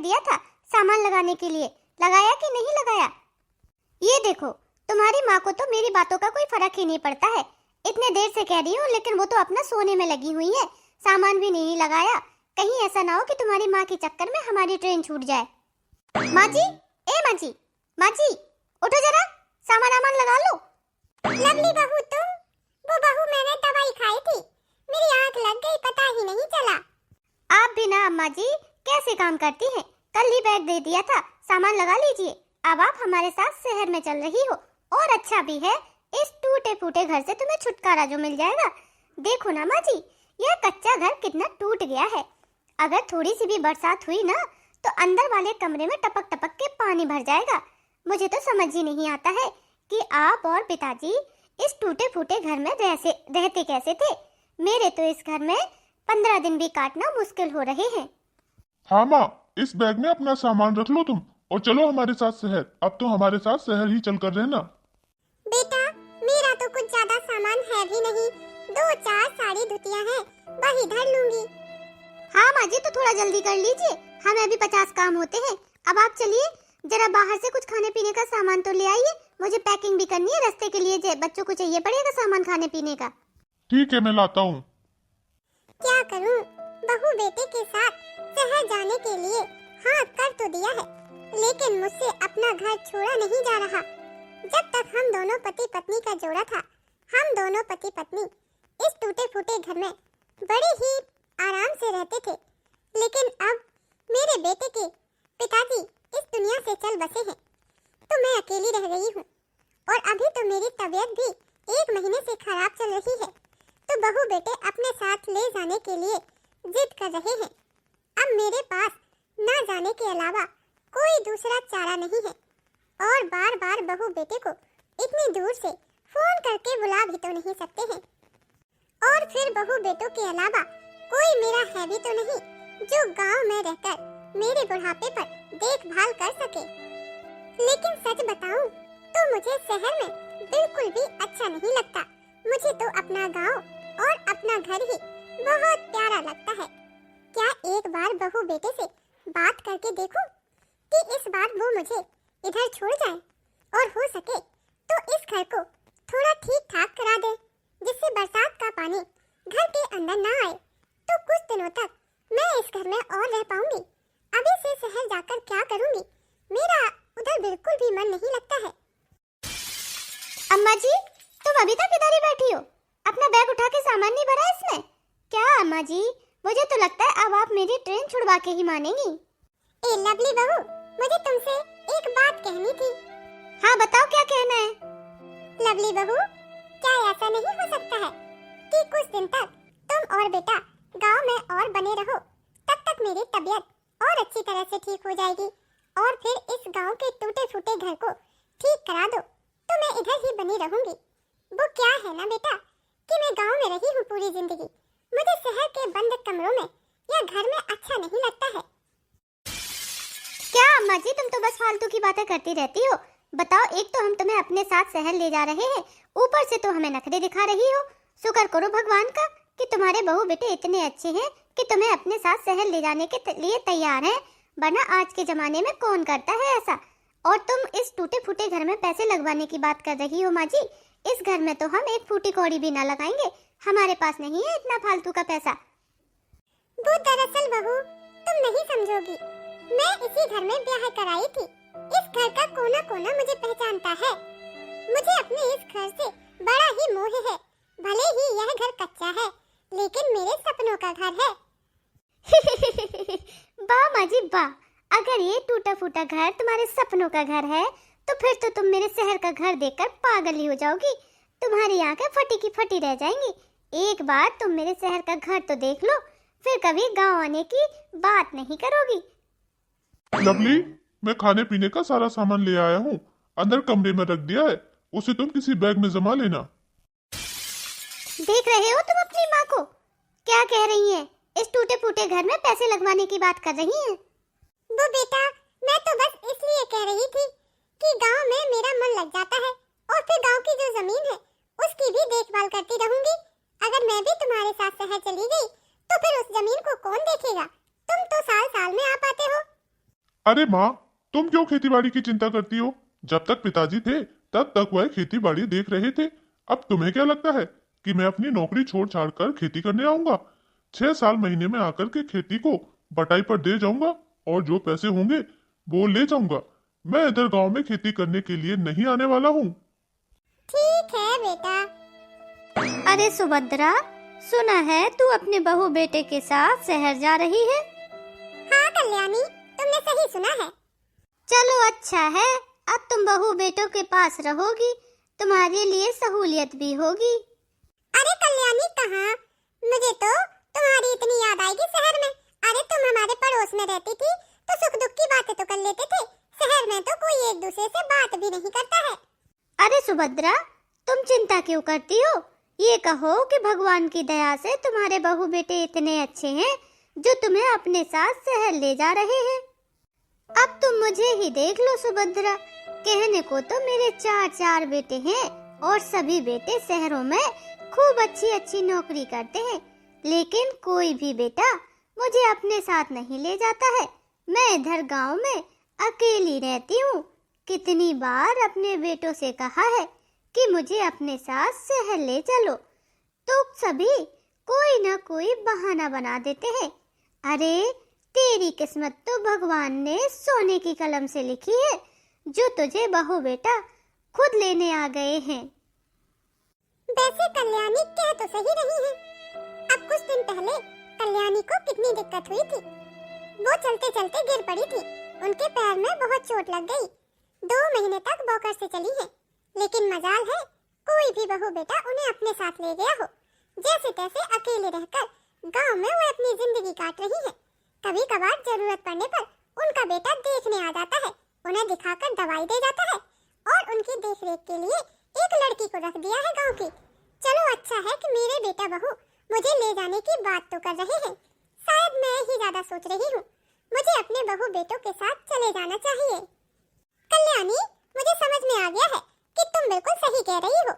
दिया था सामान लगाने के लिए, लगाया कि नहीं लगाया? ये देखो, तुम्हारी माँ को तो मेरी बातों का कोई फर्क ही नहीं पड़ता है। इतने देर से कह रही हूँ लेकिन वो तो अपना सोने में लगी हुई है, सामान भी नहीं लगाया। कहीं ऐसा ना हो कि तुम्हारी माँ के चक्कर में हमारी ट्रेन छूट जाए। माँ जी, ए माँ जी, माँ जी उठो जरा, सामान आमान लगा लो। लवली बहू तुम? वो बहू मैंने दवाई खाई थी, मेरी आंख लग गई, पता ही नहीं चला। आप भी ना अम्मा जी कैसे काम करती हैं? कल ही बैग दे दिया था, सामान लगा लीजिए। अब आप हमारे साथ शहर में चल रही हो और अच्छा भी है, इस टूटे फूटे घर से तुम्हें छुटकारा जो मिल जाएगा। देखो ना माँ जी, यह कच्चा घर कितना टूट गया है। अगर थोड़ी सी भी बरसात हुई ना तो अंदर वाले कमरे में टपक टपक के पानी भर जाएगा। मुझे तो समझ ही नहीं आता है कि आप और पिताजी इस टूटे फूटे घर में रहते कैसे थे। मेरे तो इस घर में 15 दिन भी काटना मुश्किल हो रहे हैं। हाँ माँ, इस बैग में अपना सामान रख लो तुम और चलो हमारे साथ शहर। अब तो हमारे साथ शहर ही चलकर रहना। बेटा, मेरा तो कुछ ज्यादा सामान है भी नहीं, 2-4 साड़ी धुतियां हैं, वही धर लूंगी। हाँ माँ जी, तो थोड़ा जल्दी कर लीजिए, हमें भी 50 काम होते हैं। अब आप चलिए, जरा बाहर से कुछ खाने पीने का सामान तो ले आइए, मुझे पैकिंग भी करनी है रास्ते के लिए, बच्चों को चाहिए पड़ेगा सामान खाने पीने का। ठीक है, मैं लाता हूँ। क्या करूं, बहू बेटे के साथ शहर जाने के लिए हाँ कर तो दिया है, लेकिन मुझसे अपना घर छोड़ा नहीं जा रहा। जब तक हम दोनों पति पत्नी का जोड़ा था, हम दोनों पति पत्नी इस टूटे फूटे घर में बड़े ही आराम से रहते थे, लेकिन अब मेरे बेटे के पिताजी इस दुनिया से चल बसे हैं, तो मैं अकेली रह गई हूँ। और अभी तो मेरी तबीयत भी 1 महीने से खराब चल रही है, तो बहू बेटे अपने साथ ले जाने के लिए जिद कर रहे हैं। अब मेरे पास ना जाने के अलावा कोई दूसरा चारा नहीं है, और बार बार बहू बेटे को इतनी दूर से फोन करके बुला भी तो नहीं सकते हैं। और फिर बहू बेटों के अलावा कोई मेरा है भी तो नहीं जो गांव में रहकर मेरे बुढ़ापे पर देखभाल कर सके। लेकिन सच बताऊं तो मुझे शहर में बिल्कुल भी अच्छा नहीं लगता। मुझे तो अपना गांव और अपना घर ही बहुत प्यारा लगता है। क्या एक बार बहू बेटे से बात करके देखूं कि इस बार वो मुझे इधर छोड़ जाए, और हो सके तो इस घर को थोड़ा ठीक ठाक करा दे, जिससे बरसात का पानी घर के अंदर ना आए। तो कुछ दिनों तक मैं इस घर में और रह पाऊंगी। अभी से शहर जाकर क्या करूंगी, मेरा उधर बिल्कुल भी मन नहीं लगता है। अम्मा जी, तुम अभी तक इधर ही बैठी हो, अपना बैग उठा के सामान नहीं भरा इसमें? क्या अम्मा जी, मुझे तो लगता है अब आप मेरी ट्रेन छुड़वा के ही मानेंगी। ए लवली बहू, मुझे तुमसे एक बात कहनी थी। हाँ बताओ, क्या कहना है? लवली बहू, क्या ऐसा नहीं हो सकता है कि कुछ दिन तक तुम और बेटा गांव में और बने रहो, तब तक मेरी तबीयत और अच्छी तरह से ठीक हो जाएगी, और फिर इस गांव के टूटे फूटे घर को ठीक करा दो तो मैं इधर ही बनी रहूंगी। वो क्या है ना बेटा कि मैं गांव में रही हूँ पूरी जिंदगी, मुझे शहर के बंद कमरों में या घर में अच्छा नहीं लगता है। क्या अम्मा जी, तुम तो बस फालतू की बातें करती रहती हो। बताओ, एक तो हम तुम्हें अपने साथ शहर ले जा रहे हैं, ऊपर से तो हमें नखरे दिखा रही हो। शुक्र करो भगवान का कि तुम्हारे बहू बेटे इतने अच्छे हैं कि तुम्हें अपने साथ शहर ले जाने के लिए तैयार हैं, वरना आज के जमाने में कौन करता है ऐसा। और तुम इस टूटे फूटे घर में पैसे लगवाने की बात कर रही हो माँ जी। इस घर में तो हम एक फूटी कौड़ी भी ना लगाएंगे, हमारे पास नहीं है इतना फालतू का पैसा। वो दरअसल बहू तुम नहीं समझोगी, मैं इसी घर में ब्याह कराई थी। इस घर का कोना कोना मुझे पहचानता है। मुझे अपने इस घर से बड़ा ही मोह है। भले ही यह घर कच्चा है, लेकिन मेरे सपनों का घर है। वाह माँ जी वाह, अगर ये टूटा फूटा घर तुम्हारे सपनों का घर है तो फिर तो तुम मेरे शहर का घर देखकर पागल ही हो जाओगी। तुम्हारी आंखें फटी की फटी रह जाएंगी। एक बार तुम मेरे शहर का घर तो देख लो, फिर कभी गांव आने की बात नहीं करोगी। लवली, मैं खाने पीने का सारा सामान ले आया हूँ, अंदर कमरे में रख दिया है, उसे तुम किसी बैग में जमा लेना। देख रहे हो तुम अपनी माँ को क्या कह रही हैं? इस टूटे फूटे घर में पैसे लगवाने की बात कर रही हैं। वो बेटा, मैं तो बस इसलिए कह रही थी कि गांव में मेरा मन लग जाता है, और फिर गांव की जो जमीन है उसकी भी देखभाल करती रहूंगी। अगर मैं भी तुम्हारे साथ शहर चली गई तो फिर उस जमीन को कौन देखेगा? तुम तो साल साल में आ पाते हो। अरे माँ, तुम क्यों खेतीबाड़ी की चिंता करती हो? जब तक पिताजी थे तब तक वह खेतीबाड़ी देख रहे थे। अब तुम्हें क्या लगता है कि मैं अपनी नौकरी छोड़ छाड़ कर खेती करने आऊंगा? 6 साल महीने में आकर के खेती को बटाई पर दे जाऊंगा और जो पैसे होंगे वो ले जाऊंगा। मैं इधर गांव में खेती करने के लिए नहीं आने वाला हूँ। ठीक है बेटा। अरे सुभद्रा, सुना है तू अपने बहू बेटे के साथ शहर जा रही है? हाँ कल्याणी, तुमने सही सुना है। चलो अच्छा है, अब तुम बहू बेटों के पास रहोगी, तुम्हारे लिए सहूलियत भी होगी। अरे कल्याणी कहाँ, मुझे तो तुम्हारी इतनी याद आएगी शहर में। अरे तुम हमारे पड़ोस में रहती थी तो सुख दुख की बातें तो कर लेते थे। शहर में तो कोई एक दूसरे से बात भी नहीं करता है। अरे सुभद्रा, तुम चिंता क्यों करती हो? ये कहो कि भगवान की दया से तुम्हारे बहू बेटे इतने अच्छे हैं जो तुम्हें अपने साथ शहर ले जा रहे हैं। अब तुम मुझे ही देख लो सुभद्रा, कहने को तो मेरे 4 बेटे हैं और सभी बेटे शहरों में खूब अच्छी अच्छी नौकरी करते हैं, लेकिन कोई भी बेटा मुझे अपने साथ नहीं ले जाता है। मैं इधर गांव में अकेली रहती हूँ। कितनी बार अपने बेटों से कहा है कि मुझे अपने साथ शहर ले चलो, तो सभी कोई ना कोई बहाना बना देते हैं। अरे तेरी किस्मत तो भगवान ने सोने की कलम से लिखी है, जो तुझे बहू बेटा खुद लेने आ गए हैं। वैसे कल्याणी कह तो सही रही है। अब कुछ दिन पहले कल्याणी को कितनी दिक्कत हुई थी। वो चलते चलते गिर पड़ी थी। उनके पैर में बहुत चोट लग गई। 2 महीने तक वॉकर से चली है, लेकिन मजाल है कोई भी बहू बेटा उन्हें अपने साथ ले गया हो। जैसे तैसे अकेले रहकर गांव में वो अपनी जिंदगी काट रही है। कभी कभार जरूरत पड़ने पर उनका बेटा देखने आ जाता है, उन्हें दिखाकर दवाई दे जाता है और उनकी देखरेख के लिए एक लड़की को रख दिया है गांव की। चलो अच्छा है कि मेरे बेटा बहू मुझे ले जाने की बात तो कर रहे हैं। शायद मैं ही ज्यादा सोच रही हूँ। मुझे अपने बहू बेटों के साथ चले जाना चाहिए। कल्याणी, मुझे समझ में आ गया है कि तुम बिल्कुल सही कह रही हो।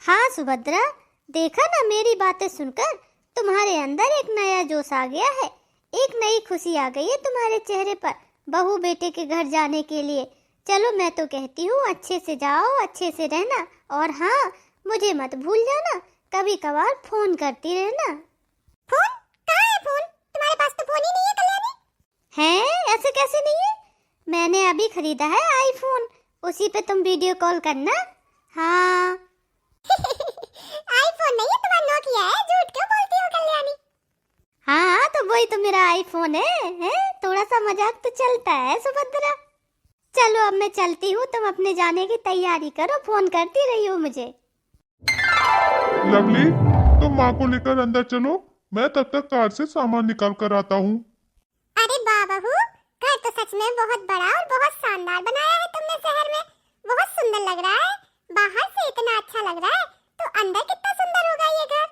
हाँ सुभद्रा, देखा ना, मेरी बातें सुनकर तुम्हारे अंदर एक नया जोश आ गया है, एक नई खुशी आ गई है तुम्हारे चेहरे पर बहू बेटे के घर जाने के लिए। चलो मैं तो कहती हूँ अच्छे से जाओ, अच्छे से रहना, और हाँ मुझे मत भूल जाना, कभी कभार फोन करती रहना। फोन? कहाँ है फोन? तुम्हारे पास तो फोन ही नहीं है कल्याणी। हैं? ऐसे कैसे नहीं है? मैंने अभी खरीदा है आईफोन, उसी पे तुम वीडियो कॉल करना। हाँ आईफोन नहीं है, तुम्हारा नोकिया है। झूठ क्यों बोलती हो कल्याणी? हाँ तो वही तो मेरा आईफोन है? थोड़ा सा मजाक तो चलता है सुभद्रा। चलो अब मैं चलती हूँ, तुम अपने जाने की तैयारी करो, फोन करती रही हो मुझे। लवली, तुम माँ को लेकर अंदर चलो, मैं तब तक कार से सामान निकाल कर आता हूँ। अरे वाह बहू, घर तो सच में बहुत बड़ा और बहुत शानदार बनाया है तुमने शहर में। बहुत सुंदर लग रहा है। बाहर से इतना अच्छा लग रहा है तो अंदर कितना सुंदर होगा ये घर।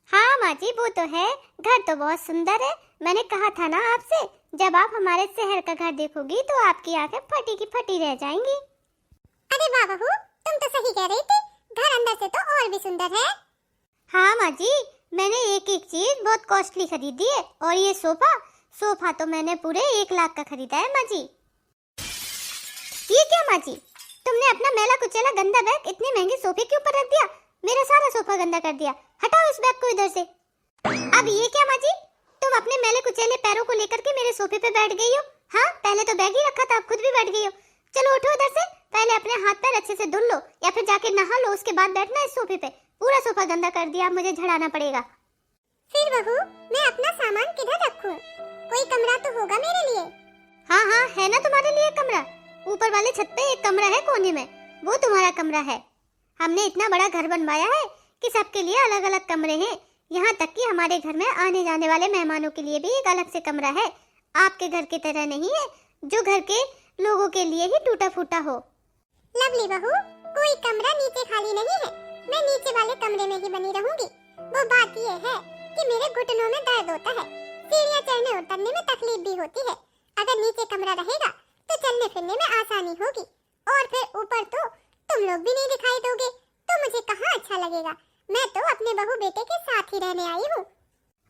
हाँ माँ जी, वो तो है, घर तो बहुत सुंदर है। मैंने कहा था ना आपसे, जब आप हमारे शहर का घर देखोगी तो आपकी आंखें फटी की फटी रह जाएंगी। अरे वाह बहू, तुम तो सही कह रही थी, घर अंदर से तो और भी सुंदर है। हाँ माँ जी, मैंने एक एक चीज बहुत कॉस्टली खरीदी है, और ये सोफा तो मैंने पूरे 1 लाख का खरीदा है माँ जी। ये क्या माँ जी, तुमने अपना मैला कुचैला गंदा बैग इतने महंगे सोफे के ऊपर रख दिया, मेरा सारा सोफा गंदा कर दिया। हटाओ इस बैग को इधर से। अब ये क्या माँ जी, तुम अपने मैले कुचैले पैरों को लेकर के मेरे सोफे पे बैठ गई हो। हाँ, पहले तो बैग ही रखा था, अब खुद भी बैठ गई हो। चलो उठो इधर से, पहले अपने हाथ पैर अच्छे से धुल लो या फिर जाके नहा लो, उसके बाद बैठना इस सोफे पे। पूरा सोफा गंदा कर दिया, मुझे झड़ाना पड़ेगा। फिर बहू, मैं अपना सामान किधर रखूं? कोई कमरा तो होगा मेरे लिए। हाँ हाँ, है ना तुम्हारे लिए कमरा। ऊपर वाले छत पे एक कमरा है कोने में, वो तुम्हारा कमरा है। हमने इतना बड़ा घर बनवाया है कि सबके लिए अलग अलग कमरे हैं। यहाँ तक कि हमारे घर में आने जाने वाले मेहमानों के लिए भी एक अलग से कमरा है। आपके घर की तरह नहीं है जो घर के लोगों के लिए ही टूटा फूटा हो। लवली बहू, कोई कमरा नीचे खाली नहीं है। मैं नीचे वाले कमरे में ही बनी रहूंगी। वो बात ये है कि मेरे घुटनों में दर्द होता है, सीढ़ियाँ चढ़ने उतरने में तकलीफ भी होती है। अगर नीचे कमरा रहेगा तो चलने फिरने में आसानी होगी, और फिर ऊपर तो तुम लोग भी नहीं दिखाई दोगे, तो मुझे कहाँ अच्छा लगेगा। मैं तो अपने बहू बेटे के साथ ही रहने आई हूँ।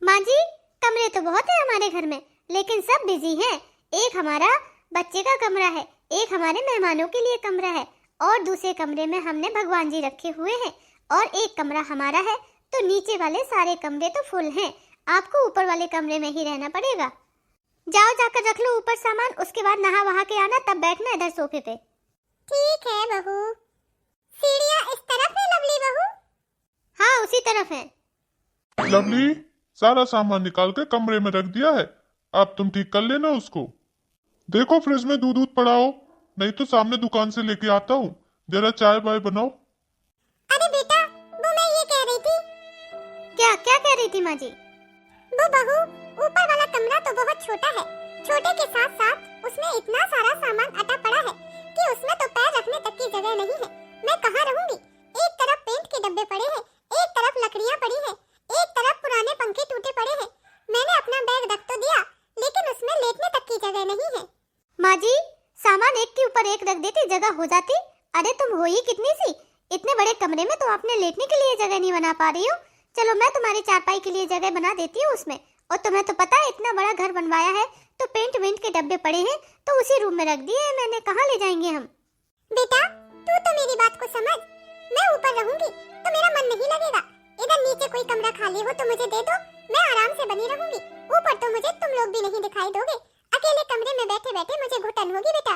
माँ जी, कमरे तो बहुत है हमारे घर में, लेकिन सब बिजी हैं। एक हमारा बच्चे का कमरा है, एक हमारे मेहमानों के लिए कमरा है और दूसरे कमरे में हमने भगवान जी रखे हुए हैं और एक कमरा हमारा है। तो नीचे वाले सारे कमरे तो फुल हैं, आपको ऊपर वाले कमरे में ही रहना पड़ेगा। जाओ जाकर रख लो ऊपर सामान, उसके बाद नहा वहा के आना, तब बैठना इधर सोफे पे। ठीक है बहू। सीढ़ियाँ इस तरफ है लवली बहू? हाँ उसी तरफ है। लवली, सारा सामान निकाल के कमरे में रख दिया है, अब तुम ठीक कर लेना उसको। देखो फ्रिज में दूध पड़ा हो, नहीं तो सामने दुकान से लेके आता हूँ, जरा चाय वाय बनाओ। अरे बेटा, वो मैं ये कह रही थी। क्या क्या कह रही थी माँ जी? वो बहू, ऊपर वाला कमरा तो बहुत छोटा है, छोटे के साथ साथ उसमें इतना सारा सामान अटा पड़ा है कि उसमें तो पैर रखने तक की जगह नहीं है। मैं कहाँ रहूंगी? एक तरफ पेंट के डब्बे पड़े हैं, एक तरफ लकड़ियाँ पड़ी हैं, एक तरफ पुराने पंखे टूटे पड़े हैं। मैंने अपना बैग रख तो दिया, लेकिन उसमें लेटने तक की जगह नहीं है। माँ जी, सामान एक के ऊपर एक रख देती, जगह हो जाती। अरे तुम हो ही कितनी सी, इतने बड़े कमरे में तो आपने लेटने के लिए जगह नहीं बना पा रही हो। चलो मैं तुम्हारी चारपाई के लिए जगह बना देती हूँ उसमें। और तुम्हें तो पता है इतना बड़ा घर बनवाया है तो पेंट वेंट के डब्बे पड़े हैं तो उसी रूम में रख दिए हैं मैंने, कहाँ ले जाएंगे हम। बेटा, तू तो मेरी बात को समझ। मैं ऊपर रहूंगी तो मेरा मन नहीं लगेगा। इधर नीचे कोई कमरा खाली हो तो मुझे दे दो, मैं आराम से बनी रहूंगी। ऊपर तो मुझे तुम लोग भी नहीं दिखाई दोगे, अकेले कमरे में बैठे बैठे मुझे घुटन होगी। बेटा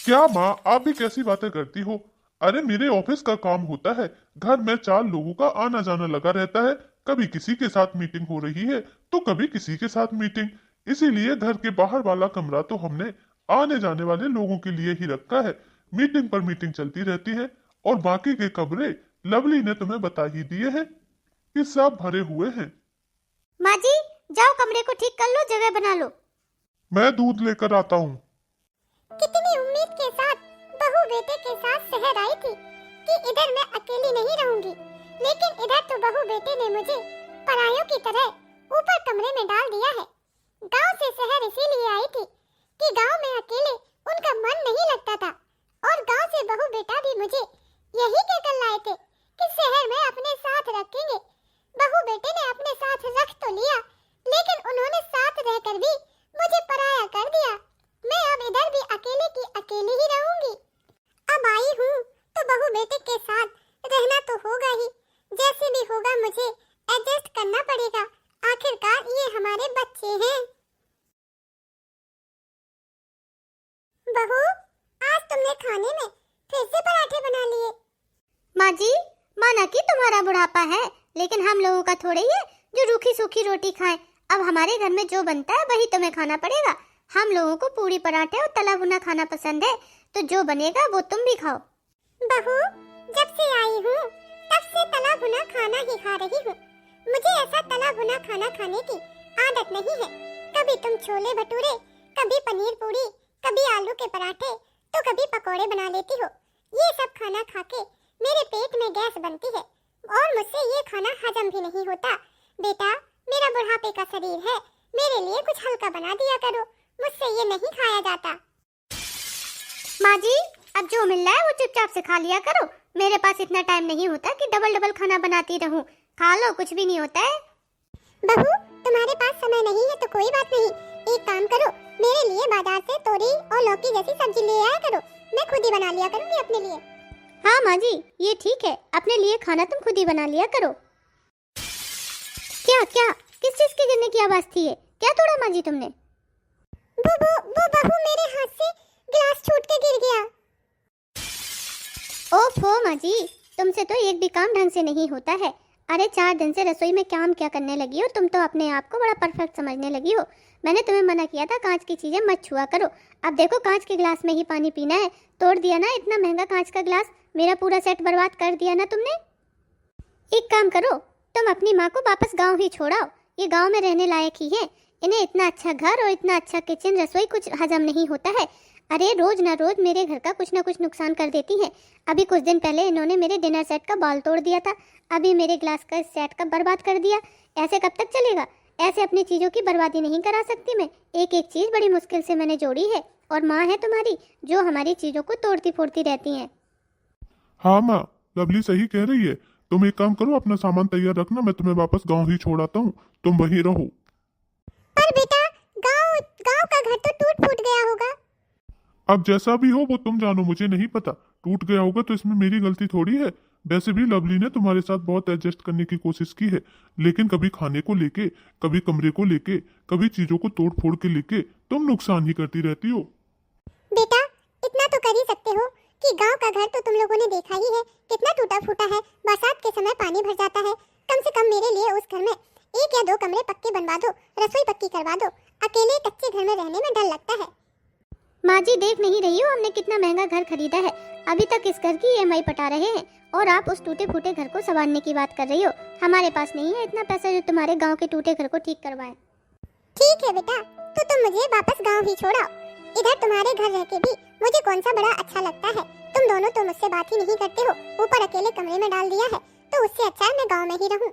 क्या माँ, आप भी कैसी बातें करती हो? अरे मेरे ऑफिस का काम होता है, घर में 4 लोगों का आना जाना लगा रहता है, कभी किसी के साथ मीटिंग हो रही है तो कभी किसी के साथ मीटिंग। इसीलिए घर के बाहर वाला कमरा तो हमने आने जाने वाले लोगों के लिए ही रखा है। मीटिंग पर मीटिंग चलती रहती है और बाकी के कमरे लवली ने तुम्हें बता ही दिए हैं कि सब भरे हुए हैं। माँ जी, जाओ कमरे को ठीक कर लो, जगह बना लो। मैं दूध लेकर आता हूँ। कितनी उम्मीद के साथ बहू बेटे के साथ शहर आई थी कि इधर मैं अकेली नहीं रहूंगी, लेकिन इधर तो बहू बेटे ने मुझे परायों की तरह ऊपर कमरे में डाल दिया है। गांव से शहर इसीलिए आई थी कि गांव में अकेले उनका मन नहीं लगता था, और गांव से बहू बेटा भी मुझे यही कहकर लाए थे कि शहर में अपने साथ रखेंगे। बहू बेटे ने अपने साथ रख तो लिया, लेकिन उन्होंने साथ रहकर भी मुझे पराया कर दिया। मैं अब इधर भी अकेले की अकेली ही रहूंगी। अब आई हूँ तो बहू बेटे के साथ रहना तो होगा ही, जैसे भी होगा मुझे एडजस्ट करना पड़ेगा। आखिरकार ये हमारे बच्चे हैं। बहू, आज तुमने खाने में फिर से पराठे बना लिए। माँ जी, माना कि तुम्हारा बुढ़ापा है, लेकिन हम लोगों का थोड़े ही है जो रूखी सूखी रोटी खाएं। अब हमारे घर में जो बनता है वही तुम्हें खाना पड़ेगा। हम लोगों को पूरी पराठे और तला भुना खाना पसंद है, तो जो बनेगा वो तुम भी खाओ। बहू, जब से आई हूँ तब से तला भुना खाना ही खा रही हूँ। मुझे ऐसा तला भुना खाना खाने की आदत नहीं है। कभी तुम छोले भटूरे, कभी पनीर पूरी, कभी आलू के पराठे, तो कभी पकोड़े बना लेती हो। ये सब खाना खा के मेरे पेट में गैस बनती है और मुझसे ये खाना हजम भी नहीं होता। बेटा, मेरा बुढ़ापे का शरीर है, मेरे लिए कुछ हल्का बना दिया करो, मुझसे ये नहीं खाया जाता। माँ जी, अब जो मिल रहा है वो चुपचाप से खा लिया करो। मेरे पास इतना टाइम नहीं होता कि डबल डबल खाना बनाती रहूं। खा लो, कुछ भी नहीं होता है। बहू, तुम्हारे पास समय नहीं है तो कोई बात नहीं, एक काम करो, मेरे लिए बाजार से तोरी और लौकी जैसी सब्जी ले आया करो, मैं खुद ही बना लिया करूंगी अपने लिए। हाँ माँ जी, ये ठीक है, अपने लिए खाना तुम खुद ही बना लिया करो। क्या क्या किस चीज के गिरने की आवाज थी? क्या तोड़ा माँ जी तुमने? वो बहू, मेरे हाथ से गिलास छूट के गिर गया। ओफो माँ जी, तुमसे तो एक भी काम ढंग से नहीं होता है। अरे 4 दिन से रसोई में काम क्या करने लगी हो? तुम तो अपने आप को बड़ा परफेक्ट समझने लगी हो। मैंने तुम्हें मना किया था कांच की चीजें मत छुआ करो। अब देखो कांच के गिलास में ही पानी पीना है। तोड़ दिया ना इतना महंगा कांच का गिलास, मेरा पूरा सेट बर्बाद कर दिया ना तुमने। एक काम करो, तुम अपनी माँ को वापस गाँव ही छोड़ाओ, ये गाँव में रहने लायक ही है। इन्हें इतना अच्छा घर और इतना अच्छा किचन रसोई कुछ हजम नहीं होता है। अरे रोज ना रोज मेरे घर का कुछ ना कुछ नुकसान कर देती हैं। अभी कुछ दिन पहले इन्होंने मेरे डिनर सेट का बाल तोड़ दिया था, अभी मेरे ग्लास का सेट का बर्बाद कर दिया। ऐसे कब तक चलेगा? ऐसे अपनी चीज़ों की बर्बादी नहीं करा सकती मैं। एक एक चीज़ बड़ी मुश्किल से मैंने जोड़ी है, और माँ है तुम्हारी जो हमारी चीज़ों को तोड़ती फोड़ती रहती हैं। हाँ माँ, लवली सही कह रही है। तुम एक काम करो, अपना सामान तैयार रखना, मैं तुम्हें वापस गाँव ही छोड़ आता हूँ, तुम वहीं रहो। पर बेटा, गांव का घर तो टूट अब जैसा भी हो वो तुम जानो, मुझे नहीं पता। टूट गया होगा तो इसमें मेरी गलती थोड़ी है। वैसे भी लवली ने तुम्हारे साथ बहुत एडजस्ट करने की कोशिश की है, लेकिन कभी खाने को लेके, कभी कमरे को लेके, कभी चीजों को तोड़ फोड़ के लेके तुम नुकसान ही करती रहती हो। बेटा इतना तो कर ही सकते हो कि गांव का घर तो तुम लोगों ने देखा ही है कितना टूटा फूटा है। बरसात के समय पानी भर जाता है। कम से कम मेरे लिए उस घर में 1 या 2 कमरे पक्के बनवा दो, रसोई पक्की करवा दो। अकेले कच्चे घर में रहने में डर लगता है। माँ जी देख नहीं रही हो हमने कितना महंगा घर खरीदा है। अभी तक इस घर की ईएमआई पटा रहे हैं और आप उस टूटे फूटे घर को संवारने की बात कर रही हो। हमारे पास नहीं है इतना पैसा जो तुम्हारे गांव के टूटे घर को ठीक करवाए। ठीक है बेटा, तो तुम मुझे वापस गांव ही छोड़ाओ। इधर तुम्हारे घर रह के भी मुझे कौन सा बड़ा अच्छा लगता है। तुम दोनों तो मुझसे बात ही नहीं करते हो, ऊपर अकेले कमरे में डाल दिया है। तो उससे अच्छा है मैं गांव में ही रहूं।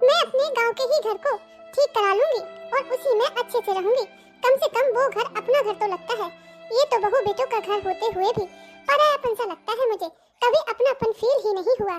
मैं अपने गांव के ही घर को ठीक करा लूंगी और उसी में अच्छे से रहूंगी। कम से कम वो घर अपना घर तो लगता है। ये तो बहू बेटों का घर होते हुए भी परायापन सा लगता है मुझे। कभी अपनापन फील ही नहीं हुआ।